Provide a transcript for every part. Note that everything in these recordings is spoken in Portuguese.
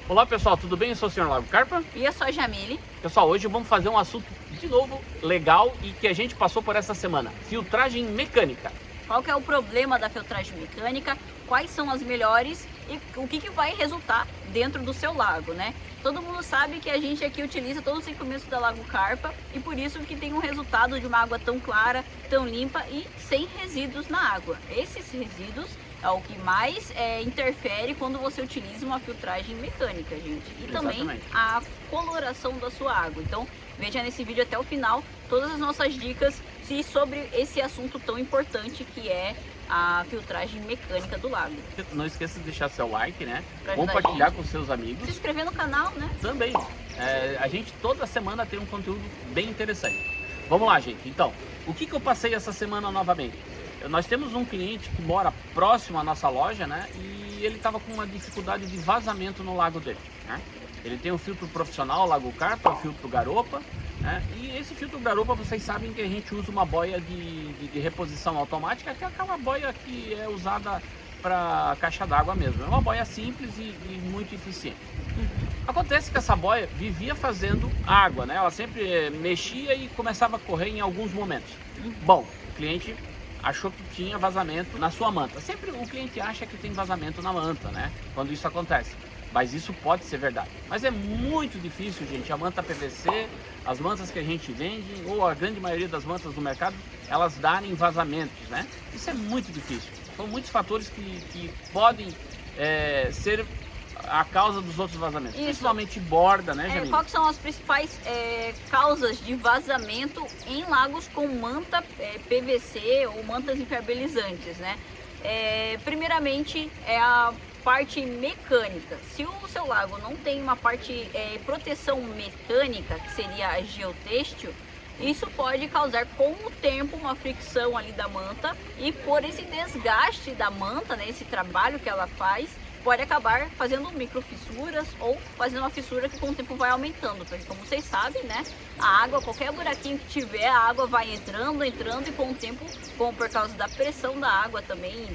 Olá pessoal, tudo bem? Eu sou o Sr. Lago Carpa. E eu sou a Jamile. Pessoal, hoje vamos fazer um assunto de novo legal e que a gente passou por essa semana: filtragem mecânica. Qual que é o problema da filtragem mecânica? Quais são as melhores e o que vai resultar dentro do seu lago, né? Todo mundo sabe que a gente aqui utiliza todos os equipamentos da Lago Carpa e por isso que tem um resultado de uma água tão clara, tão limpa e sem resíduos na água. Esses resíduos é o que mais interfere quando você utiliza uma filtragem mecânica, gente. E também Exatamente. a coloração da sua água. Então veja nesse vídeo até o final todas as nossas dicas sobre esse assunto tão importante que é a filtragem mecânica do lago. Não esqueça de deixar seu like, né? Pra ajudar Compartilhar a gente. com seus amigos. Se inscrever no canal, né? Também. A gente toda semana tem um conteúdo bem interessante. Vamos lá, gente. Então, o que eu passei essa semana novamente? Nós temos um cliente que mora próximo à nossa loja, né? E ele estava com uma dificuldade de vazamento no lago dele, né? Ele tem um filtro profissional, Lago Carpa, um filtro garopa, né? E esse filtro garopa, vocês sabem que a gente usa uma boia de reposição automática, que é aquela boia que é usada para caixa d'água mesmo. É uma boia simples e muito eficiente. Acontece que essa boia vivia fazendo água, né? Ela sempre mexia e começava a correr em alguns momentos. Bom, o cliente achou que tinha vazamento na sua manta. Sempre o cliente acha que tem vazamento na manta, né? Quando isso acontece. Mas isso pode ser verdade. Mas é muito difícil, gente. A manta PVC, as mantas que a gente vende, ou a grande maioria das mantas do mercado, elas darem vazamentos, né? Isso é muito difícil. São muitos fatores que podem ser a causa dos outros vazamentos. Isso. Principalmente borda, né, Jamile? Quais são as principais causas de vazamento em lagos com manta PVC ou mantas impermeabilizantes, né? Primeiramente é a parte mecânica. Se o seu lago não tem uma parte proteção mecânica, que seria a geotêxtil, isso pode causar com o tempo uma fricção ali da manta e por esse desgaste da manta, né, esse trabalho que ela faz, pode acabar fazendo microfissuras ou fazendo uma fissura que com o tempo vai aumentando, porque como vocês sabem, né, a água, qualquer buraquinho que tiver, a água vai entrando e com o tempo, por causa da pressão da água também,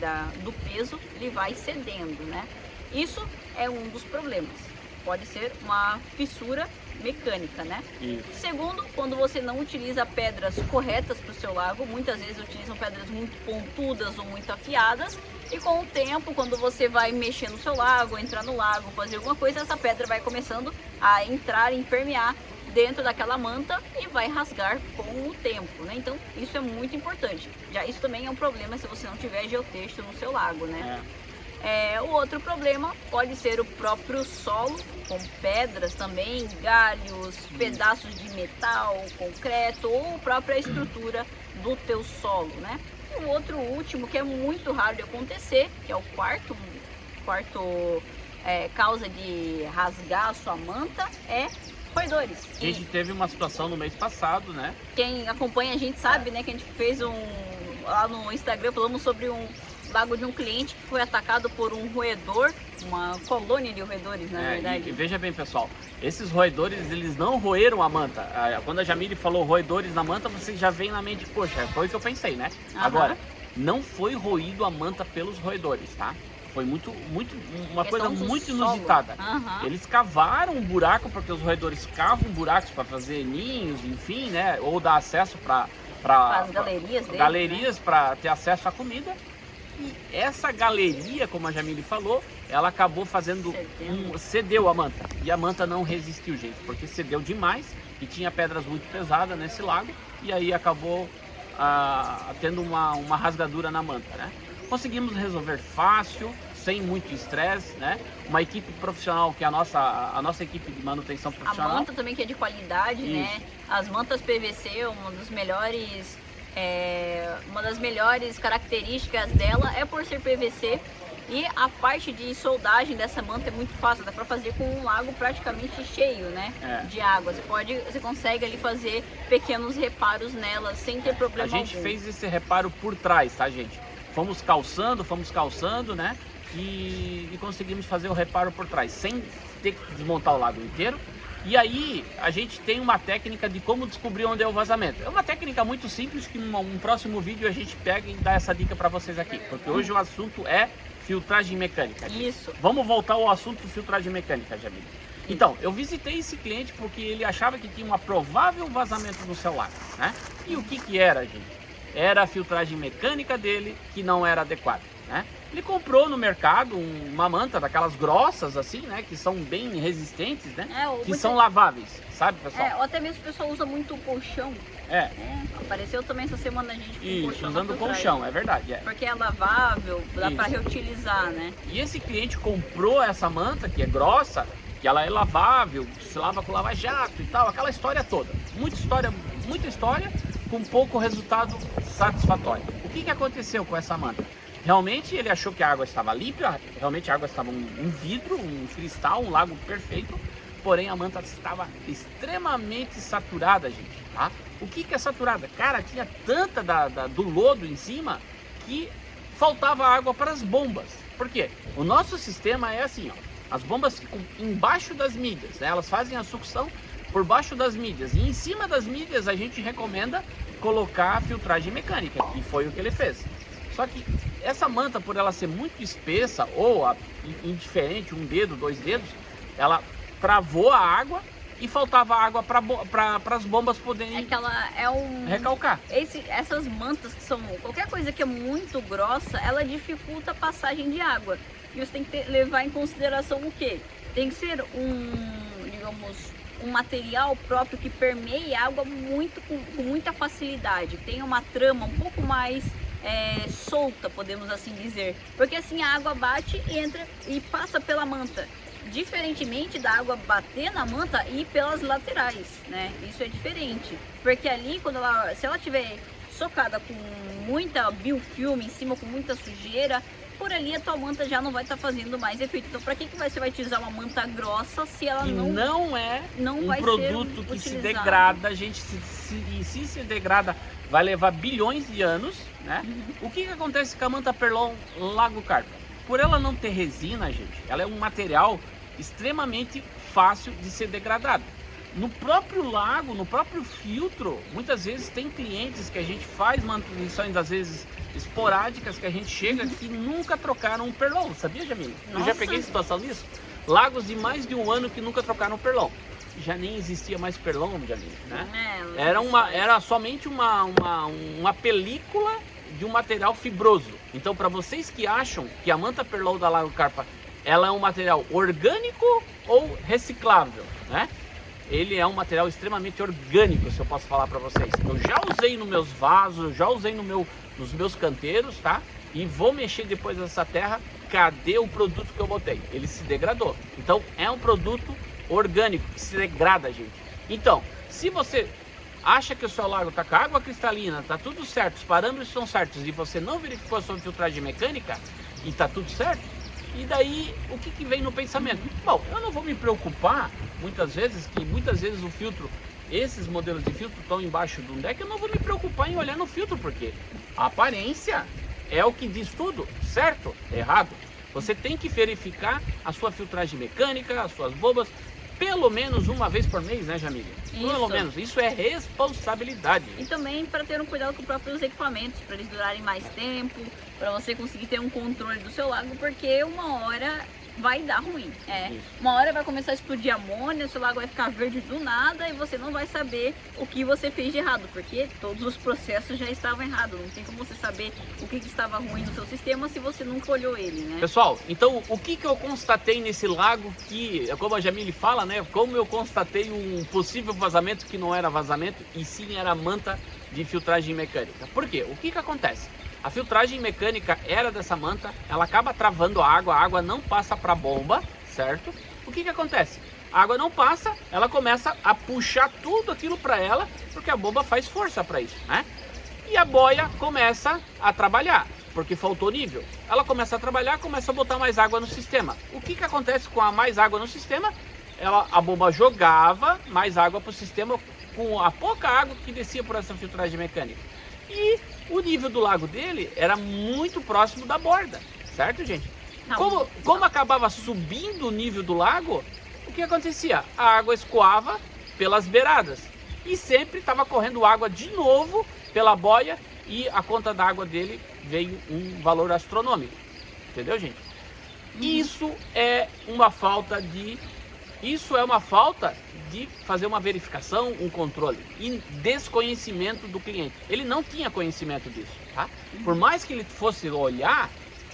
do peso, ele vai cedendo, né? Isso é um dos problemas. Pode ser uma fissura mecânica, né? Isso. Segundo, quando você não utiliza pedras corretas para o seu lago, muitas vezes utilizam pedras muito pontudas ou muito afiadas, e com o tempo, quando você vai mexer no seu lago, entrar no lago, fazer alguma coisa, essa pedra vai começando a entrar, impermear dentro daquela manta e vai rasgar com o tempo, né? Então isso é muito importante. Já isso também é um problema se você não tiver geotêxtil no seu lago, né? O outro problema pode ser o próprio solo, com pedras também, galhos, pedaços de metal, concreto ou a própria estrutura do teu solo, né? E o outro último, que é muito raro de acontecer, que é o quarto causa de rasgar a sua manta, é roedores. A gente teve uma situação no mês passado, né? Quem acompanha a gente sabe, né, que a gente fez lá no Instagram, falamos sobre um lago de um cliente que foi atacado por um roedor, uma colônia de roedores, na verdade. E veja bem, pessoal, esses roedores, eles não roeram a manta. Quando a Jamile falou roedores na manta, você já vem na mente, poxa, foi o que eu pensei, né? Agora, não foi roído a manta pelos roedores, tá? Foi uma coisa muito inusitada. Eles cavaram um buraco, porque os roedores cavam buracos para fazer ninhos, enfim, né? Ou dar acesso para as galerias deles, galerias, né? Para ter acesso à comida. E essa galeria, como a Jamile falou, ela acabou cedeu a manta. E a manta não resistiu, gente, porque cedeu demais e tinha pedras muito pesadas nesse lago. E aí acabou tendo uma rasgadura na manta, né? Conseguimos resolver fácil, sem muito estresse, né? Uma equipe profissional, que é a nossa equipe de manutenção profissional. A manta também, que é de qualidade, né? As mantas PVC, uma das melhores características dela é por ser PVC, e a parte de soldagem dessa manta é muito fácil, dá para fazer com um lago praticamente cheio, né, de água. Você consegue ali fazer pequenos reparos nela sem ter problema algum. A gente fez esse reparo por trás, tá, gente? Fomos calçando, né, e conseguimos fazer o reparo por trás, sem ter que desmontar o lago inteiro. E aí a gente tem uma técnica de como descobrir onde é o vazamento. É uma técnica muito simples que em um próximo vídeo a gente pega e dá essa dica para vocês aqui, porque hoje o assunto é filtragem mecânica. Isso. Vamos voltar ao assunto filtragem mecânica, Jamile. Então, eu visitei esse cliente porque ele achava que tinha um provável vazamento no seu lago, né? E o que era, gente? Era a filtragem mecânica dele que não era adequada, né? Ele comprou no mercado uma manta daquelas grossas assim, né? Que são bem resistentes, né? Que são laváveis, sabe, pessoal? Ou até mesmo o pessoal usa muito colchão. Apareceu também essa semana a gente com colchão. Usando colchão, é verdade. Porque é lavável, dá para reutilizar, né? E esse cliente comprou essa manta que é grossa, que ela é lavável, se lava com lava-jato e tal, aquela história toda. Muita história, com pouco resultado satisfatório. O que aconteceu com essa manta? Realmente ele achou que a água estava limpa, realmente a água estava um vidro, um cristal, um lago perfeito, porém a manta estava extremamente saturada, gente, tá? O que é saturada? Cara, tinha tanta do lodo em cima que faltava água para as bombas. Por quê? O nosso sistema é assim, ó, as bombas ficam embaixo das mídias, né? Elas fazem a sucção por baixo das mídias e em cima das mídias a gente recomenda colocar a filtragem mecânica, que foi o que ele fez. Só que essa manta, por ela ser muito espessa ou indiferente, um dedo, 2 dedos, ela travou a água e faltava água para as bombas poderem recalcar. Essas mantas que são, qualquer coisa que é muito grossa, ela dificulta a passagem de água. E você tem que levar em consideração o quê? Tem que ser um material próprio que permeie a água com muita facilidade. Tem uma trama um pouco mais solta, podemos assim dizer, porque assim a água bate, entra e passa pela manta, diferentemente da água bater na manta e pelas laterais, né? Isso é diferente, porque ali se ela tiver socada com muita biofilme em cima, com muita sujeira, por ali a tua manta já não vai estar fazendo mais efeito. Então, para que você vai utilizar uma manta grossa se ela não é um produto que se degrada, gente? Se se degrada, vai levar bilhões de anos, né? O que acontece com a manta Perlon Lago Carpa? Por ela não ter resina, gente, ela é um material extremamente fácil de ser degradado. No próprio lago, no próprio filtro, muitas vezes tem clientes que a gente faz manutenções, às vezes esporádicas, que a gente chega que nunca trocaram um perlon, sabia, Jamile? Eu já peguei situação nisso. Lagos de mais de 1 ano que nunca trocaram um perlon. Já nem existia mais perlon, Jamile, né? Era somente uma película de um material fibroso. Então, para vocês que acham que a manta Perlon da Lago Carpa ela é um material orgânico ou reciclável, né? Ele é um material extremamente orgânico, se eu posso falar para vocês. Eu já usei nos meus vasos, eu já usei nos meus canteiros, tá? E vou mexer depois nessa terra. Cadê o produto que eu botei? Ele se degradou. Então é um produto orgânico que se degrada, gente. Então, se você acha que o seu lago está com água cristalina, tá tudo certo, os parâmetros estão certos e você não verificou a sua filtragem mecânica e tá tudo certo, e daí o que vem no pensamento? Bom, eu não vou me preocupar muitas vezes o filtro, esses modelos de filtro estão embaixo de um deck, eu não vou me preocupar em olhar no filtro, porque a aparência é o que diz tudo, certo? Errado. Você tem que verificar a sua filtragem mecânica, as suas bombas, pelo menos uma vez por mês, né, Jamile? Pelo menos, isso é responsabilidade. E também para ter um cuidado com os próprios equipamentos, para eles durarem mais tempo, para você conseguir ter um controle do seu lago, porque uma hora vai dar ruim. Uma hora vai começar a explodir amônia, seu lago vai ficar verde do nada e você não vai saber o que você fez de errado, porque todos os processos já estavam errados. Não tem como você saber o que estava ruim no seu sistema se você nunca olhou ele, né? Pessoal, então o que eu constatei nesse lago que, como a Jamile fala, né? Como eu constatei um possível vazamento que não era vazamento e sim era manta de filtragem mecânica. Por quê? O que acontece? A filtragem mecânica era dessa manta, ela acaba travando a água não passa para a bomba, certo? O que acontece? A água não passa, ela começa a puxar tudo aquilo para ela, porque a bomba faz força para isso, né? E a boia começa a trabalhar, porque faltou nível. Ela começa a trabalhar, começa a botar mais água no sistema. O que acontece com a mais água no sistema? A bomba jogava mais água para o sistema com a pouca água que descia por essa filtragem mecânica. E o nível do lago dele era muito próximo da borda, certo, gente? Como acabava subindo o nível do lago, o que acontecia? A água escoava pelas beiradas e sempre estava correndo água de novo pela boia e a conta d'água dele veio um valor astronômico, entendeu, gente? Isso é uma falta de fazer uma verificação, um controle e desconhecimento do cliente. Ele não tinha conhecimento disso, tá? Por mais que ele fosse olhar,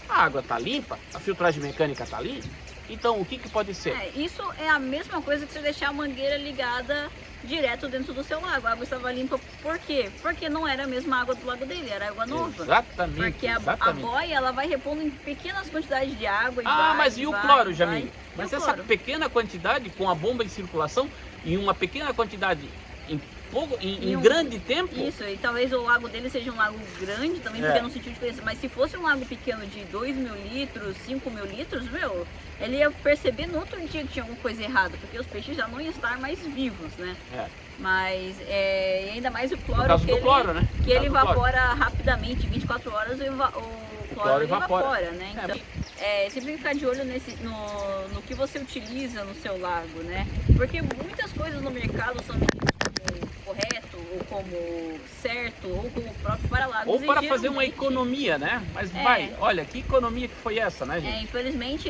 a água está limpa, a filtragem mecânica está limpa. Então, o que pode ser? Isso é a mesma coisa que você deixar a mangueira ligada direto dentro do seu lago. A água estava limpa por quê? Porque não era a mesma água do lago dele, era água nova. Exatamente. Porque a boia, ela vai repondo em pequenas quantidades de água e mas e o cloro, Jamile? Mas essa cloro? pequena quantidade, com a bomba em circulação, e uma pequena quantidade em grande tempo... Isso, e talvez o lago dele seja um lago grande também, porque não sentiu diferença. Mas se fosse um lago pequeno de 2.000 litros, 5.000 litros, ele ia perceber no outro dia que tinha alguma coisa errada, porque os peixes já não iam estar mais vivos, né? Mas e ainda mais o cloro, que ele evapora rapidamente, 24 horas o cloro evapora, né? Então, sempre ficar de olho no que você utiliza no seu lago, né? Porque muitas coisas no mercado são vendidas como correto, ou como certo, ou como próprio para lagos. Ou para fazer uma economia, né? Mas olha, que economia que foi essa, né, gente? Infelizmente,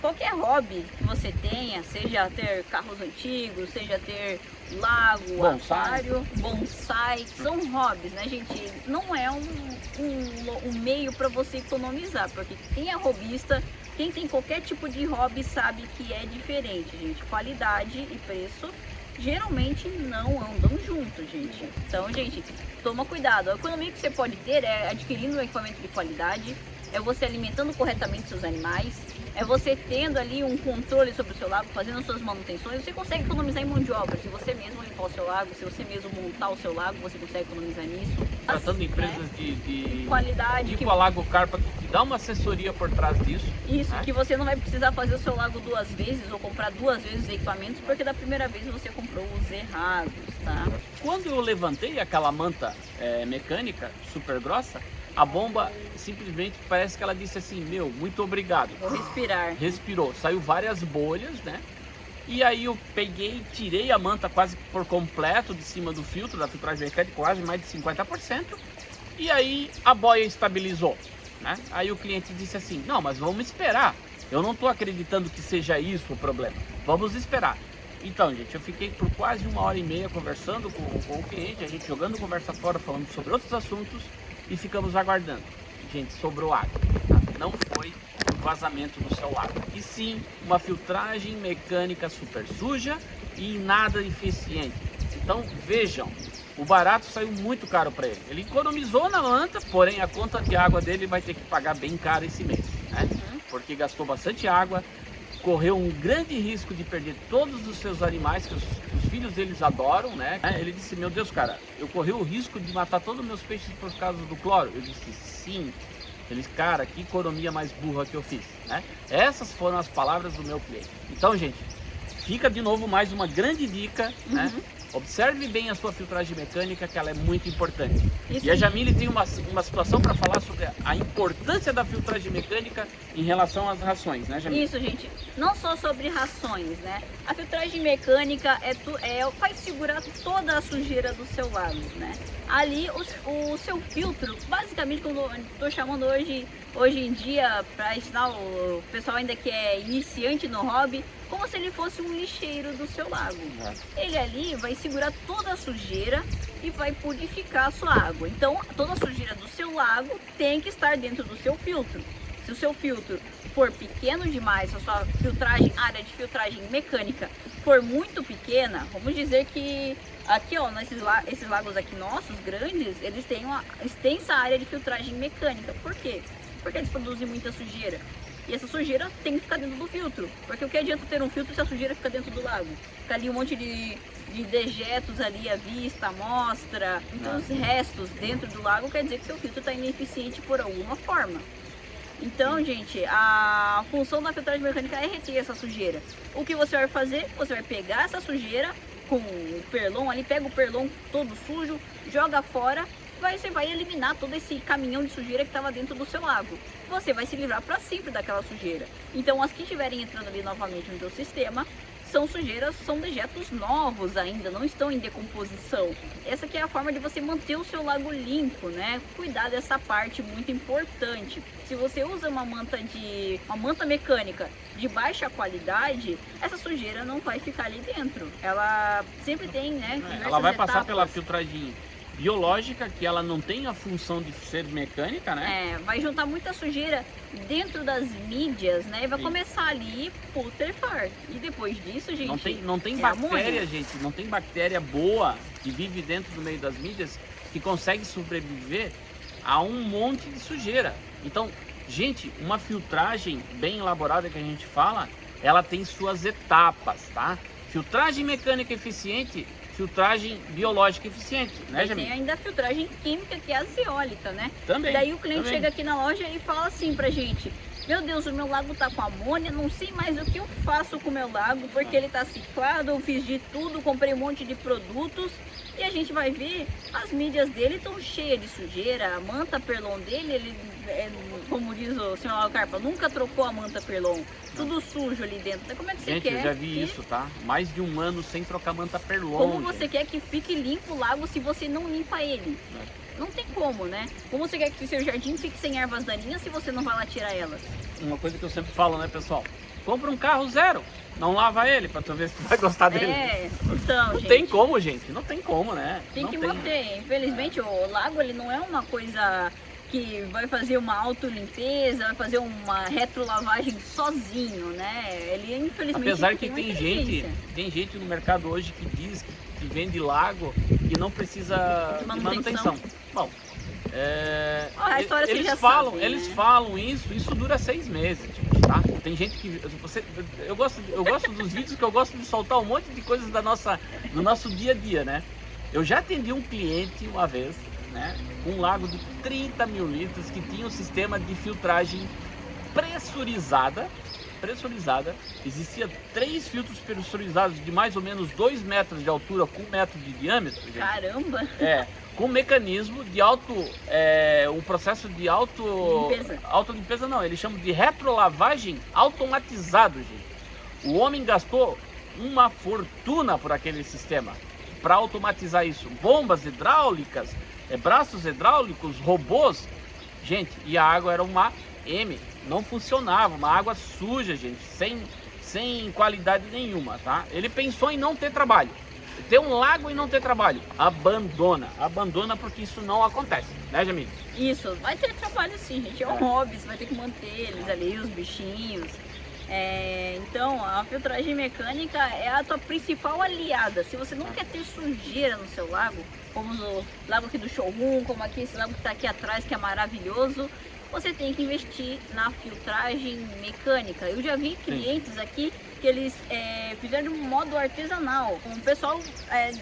qualquer hobby que você tenha, seja ter carros antigos, seja ter lago, aquário, bonsai, são hobbies, né, gente? Não é um meio para você economizar, porque quem é hobbyista, quem tem qualquer tipo de hobby sabe que é diferente, gente. Qualidade e preço geralmente não andam juntos, gente. Então, gente, toma cuidado. A economia que você pode ter é adquirindo um equipamento de qualidade, é você alimentando corretamente seus animais, é você tendo ali um controle sobre o seu lago, fazendo suas manutenções. Você consegue economizar em mão de obra. Se você mesmo limpar o seu lago, se você mesmo montar o seu lago, você consegue economizar nisso. Tratando de empresas de qualidade, tipo a Lago Carpa, que dá uma assessoria por trás disso. Isso, que você não vai precisar fazer o seu lago 2 vezes ou comprar 2 vezes os equipamentos, porque da primeira vez você comprou os errados, tá? Quando eu levantei aquela manta mecânica super grossa, a bomba simplesmente parece que ela disse assim: meu, muito obrigado. Vou respirar. Respirou, saiu várias bolhas, né? E aí eu peguei, tirei a manta quase por completo de cima do filtro, da filtragem mecânica, quase mais de 50%. E aí a boia estabilizou, né? Aí o cliente disse assim: não, mas vamos esperar. Eu não estou acreditando que seja isso o problema. Vamos esperar. Então, gente, eu fiquei por quase 1h30 conversando com o cliente, a gente jogando conversa fora, falando sobre outros assuntos e ficamos aguardando. Gente, sobrou água, tá? Não foi um vazamento no seu lago, e sim uma filtragem mecânica super suja e nada eficiente. Então, vejam, o barato saiu muito caro para ele. Ele economizou na manta, porém a conta de água dele vai ter que pagar bem caro esse mês, né? Porque gastou bastante água, correu um grande risco de perder todos os seus animais, que os filhos deles adoram, né? Ele disse: meu Deus, cara, eu corri o risco de matar todos os meus peixes por causa do cloro. Eu disse: sim. Eles, cara, que economia mais burra que eu fiz, né? Essas foram as palavras do meu cliente. Então, gente, fica de novo mais uma grande dica, né? Observe bem a sua filtragem mecânica, que ela é muito importante. E a Jamile tem uma situação para falar sobre a importância da filtragem mecânica em relação às rações, né, Jamile? Isso, gente. Não só sobre rações, né? A filtragem mecânica vai segurar toda a sujeira do seu lago, né? Ali, o seu filtro, basicamente, quando eu estou chamando hoje em dia, para ensinar o pessoal ainda que é iniciante no hobby, como se ele fosse um lixeiro do seu lago. Ele ali vai segurar toda a sujeira e vai purificar a sua água. Então, toda a sujeira do seu lago tem que estar dentro do seu filtro. Se o seu filtro for pequeno demais, a sua área de filtragem mecânica for muito pequena, vamos dizer que aqui, ó, esses lagos aqui nossos, grandes, eles têm uma extensa área de filtragem mecânica. Por quê? Porque eles produzem muita sujeira. E essa sujeira tem que ficar dentro do filtro. Porque o que adianta ter um filtro se a sujeira fica dentro do lago? Fica ali um monte de dejetos ali à vista, à mostra. Então os restos dentro do lago quer dizer que seu filtro está ineficiente por alguma forma. Então, gente, a função da filtragem mecânica é reter essa sujeira. O que você vai fazer? Você vai pegar essa sujeira com o perlon ali, pega o perlon todo sujo, joga fora. Você vai eliminar todo esse caminhão de sujeira que estava dentro do seu lago. Você vai se livrar para sempre daquela sujeira. Então, as que estiverem entrando ali novamente no seu sistema são dejetos novos ainda, não estão em decomposição. Essa que é a forma de você manter o seu lago limpo, né? Cuidar dessa parte muito importante. Se você usa uma manta mecânica de baixa qualidade, essa sujeira não vai ficar ali dentro. Ela sempre tem, né? Ela vai passar etapas. pela filtragem biológica, que ela não tem a função de ser mecânica, né? Vai juntar muita sujeira dentro das mídias, né? E vai começar ali putrefar. E depois disso, gente, não tem bactéria, gente, não tem bactéria boa que vive dentro do meio das mídias que consegue sobreviver a um monte de sujeira. Então, gente, uma filtragem bem elaborada que a gente fala, ela tem suas etapas, tá? Filtragem mecânica eficiente, filtragem biológica eficiente, né, Jamile? Tem ainda a filtragem química, que é a zeólita, né? Também. Daí o cliente também. chega aqui na loja e fala assim pra gente: meu Deus, o meu lago tá com amônia, não sei mais o que eu faço com o meu lago, porque ele tá ciclado, eu fiz de tudo, comprei um monte de produtos. E a gente vai ver, as mídias dele estão cheias de sujeira, a manta Perlon dele, ele, como diz o senhor Lago Carpa, nunca trocou a manta Perlon, tudo sujo ali dentro. Então, como é que você Gente, quer? eu já vi isso, tá? Mais de um ano sem trocar manta Perlon. Como você quer que fique limpo o lago se você não limpa ele? Não tem como, né? Como você quer que o seu jardim fique sem ervas daninhas se você não vai lá tirar elas? Uma coisa que eu sempre falo, né, pessoal? Compra um carro zero, não lava ele pra tu ver se tu vai gostar dele. Então, não gente, tem como, gente, não tem como, né? Tem não que manter. Infelizmente, o lago ele não é uma coisa que vai fazer uma autolimpeza, vai fazer uma retrolavagem sozinho, né? Ele, infelizmente, apesar que uma tem inteligência. gente no mercado hoje que diz que vende lago e não precisa de manutenção. Bom, a história você já falam, sabe, eles né? falam isso dura 6 meses, gente, tá? Tem gente que eu gosto dos vídeos, que eu gosto de soltar um monte de coisas do nosso dia a dia, né? Eu já atendi um cliente uma vez, né, um lago de 30 mil litros que tinha um sistema de filtragem pressurizada. Existia 3 filtros pressurizados de mais ou menos 2 metros de altura com 1 metro de diâmetro, gente. Caramba! Com mecanismo de um processo de autolimpeza não, eles chamam de retrolavagem automatizado, gente. O homem gastou uma fortuna por aquele sistema para automatizar isso. Bombas hidráulicas, braços hidráulicos, robôs, gente, e a água era uma não funcionava, uma água suja, gente, sem qualidade nenhuma, tá? Ele pensou em não ter trabalho, ter um lago e não ter trabalho. Abandona porque isso não acontece, né, Jamile? Isso, vai ter trabalho sim, gente, é um hobby, você vai ter que manter eles ali, os bichinhos. Então, a filtragem mecânica é a tua principal aliada. Se você não quer ter sujeira no seu lago, como o lago aqui do showroom, como aqui esse lago que está aqui atrás, que é maravilhoso, você tem que investir na filtragem mecânica. Eu já vi clientes aqui que eles fizeram de um modo artesanal, com o pessoal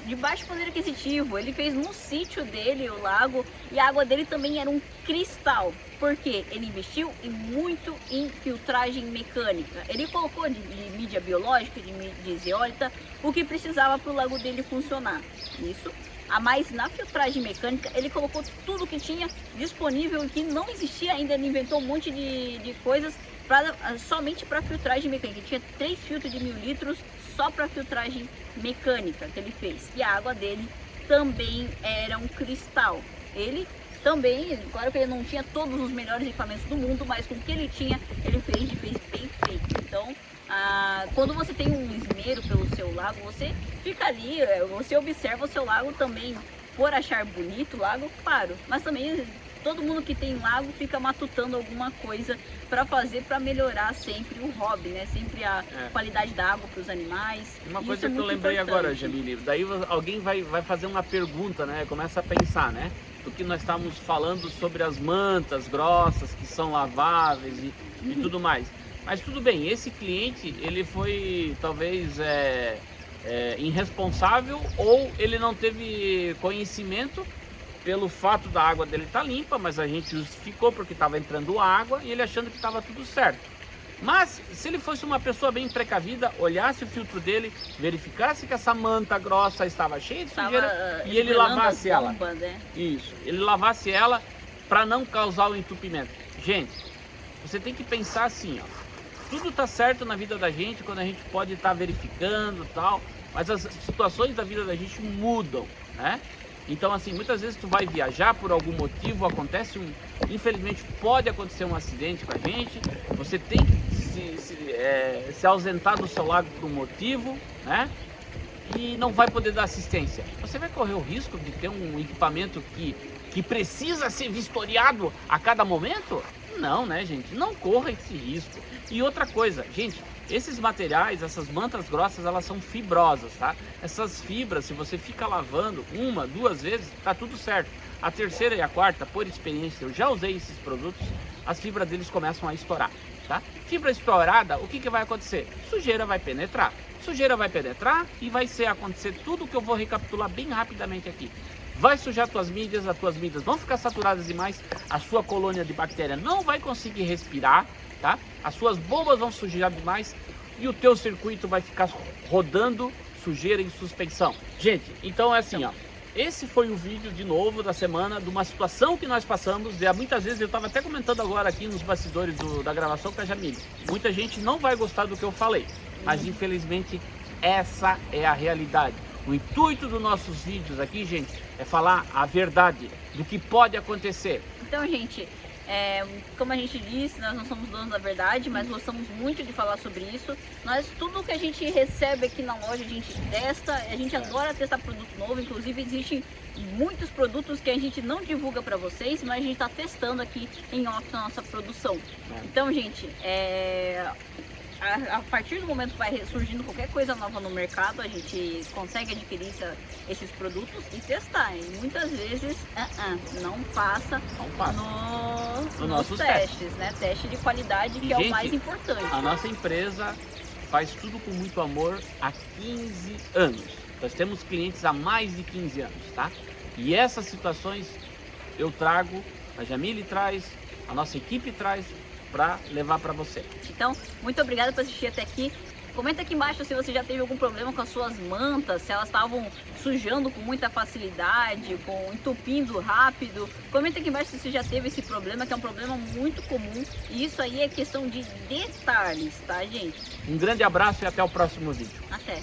de baixo poder aquisitivo. Ele fez no sítio dele o lago e a água dele também era um cristal. Por quê? Ele investiu muito em filtragem mecânica. Ele colocou de mídia biológica, de zeólita, o que precisava para o lago dele funcionar. Isso. Mas na filtragem mecânica ele colocou tudo que tinha disponível e que não existia ainda. Ele inventou um monte de coisas somente para filtragem mecânica. Ele tinha 3 filtros de 1000 litros só para filtragem mecânica que ele fez. E a água dele também era um cristal. Ele também, claro que ele não tinha todos os melhores equipamentos do mundo, mas com o que ele tinha, ele fez bem feito. Então, quando você tem um esmero pelo seu lago, você fica ali, você observa o seu lago também, por achar bonito o lago, claro, mas também todo mundo que tem lago fica matutando alguma coisa para fazer, para melhorar sempre o hobby, né? Sempre a qualidade da água para os animais. Uma coisa que eu lembrei agora, Jamile, daí alguém vai fazer uma pergunta, né? Começa a pensar, né? Do que nós estamos falando sobre as mantas grossas que são laváveis e tudo mais. Mas tudo bem, esse cliente, ele foi talvez irresponsável, ou ele não teve conhecimento pelo fato da água dele estar limpa, mas a gente justificou porque estava entrando água e ele achando que estava tudo certo. Mas se ele fosse uma pessoa bem precavida, olhasse o filtro dele, verificasse que essa manta grossa estava cheia de sujeira e ele lavasse ela. Né? Isso, ele lavasse ela para não causar o entupimento. Gente, você tem que pensar assim, ó. tudo tá certo na vida da gente quando a gente pode estar verificando e tal, mas as situações da vida da gente mudam, né? Então, assim, muitas vezes tu vai viajar por algum motivo, infelizmente pode acontecer um acidente com a gente, você tem que se ausentar do seu lar por um motivo, né? E não vai poder dar assistência. Você vai correr o risco de ter um equipamento que precisa ser vistoriado a cada momento? Não, né, gente? Não corra esse risco. E outra coisa, gente, esses materiais, essas mantas grossas, elas são fibrosas, tá? Essas fibras, se você fica lavando uma, duas vezes, tá tudo certo. A terceira e a quarta, por experiência, eu já usei esses produtos, as fibras deles começam a estourar, tá? Fibra estourada, o que vai acontecer? Sujeira vai penetrar. Sujeira vai penetrar e vai acontecer tudo que eu vou recapitular bem rapidamente aqui. Vai sujar as tuas mídias vão ficar saturadas demais, a sua colônia de bactéria não vai conseguir respirar, tá? As suas bombas vão sujar demais e o teu circuito vai ficar rodando sujeira em suspensão. Gente, então é assim, ó. Esse foi o vídeo de novo da semana de uma situação que nós passamos. E muitas vezes eu estava até comentando agora aqui nos bastidores da gravação com a Jamile. Muita gente não vai gostar do que eu falei, mas infelizmente essa é a realidade. O intuito dos nossos vídeos aqui, gente, é falar a verdade do que pode acontecer. Então, gente, como a gente disse, nós não somos donos da verdade, mas gostamos muito de falar sobre isso. Tudo que a gente recebe aqui na loja, a gente testa, a gente adora testar produto novo. Inclusive, existem muitos produtos que a gente não divulga para vocês, mas a gente está testando aqui em off na nossa produção. Então, gente, a partir do momento que vai surgindo qualquer coisa nova no mercado, a gente consegue adquirir esses produtos e testar. E muitas vezes não passa nos nossos testes, né? Teste de qualidade, que é o mais importante. A nossa empresa faz tudo com muito amor há 15 anos. Nós temos clientes há mais de 15 anos, tá? E essas situações eu trago, a Jamile traz, a nossa equipe traz, para levar para você. Então, muito obrigada por assistir até aqui. Comenta aqui embaixo se você já teve algum problema com as suas mantas, se elas estavam sujando com muita facilidade, entupindo rápido. Comenta aqui embaixo se você já teve esse problema, que é um problema muito comum. E isso aí é questão de detalhes, tá, gente? Um grande abraço e até o próximo vídeo. Até!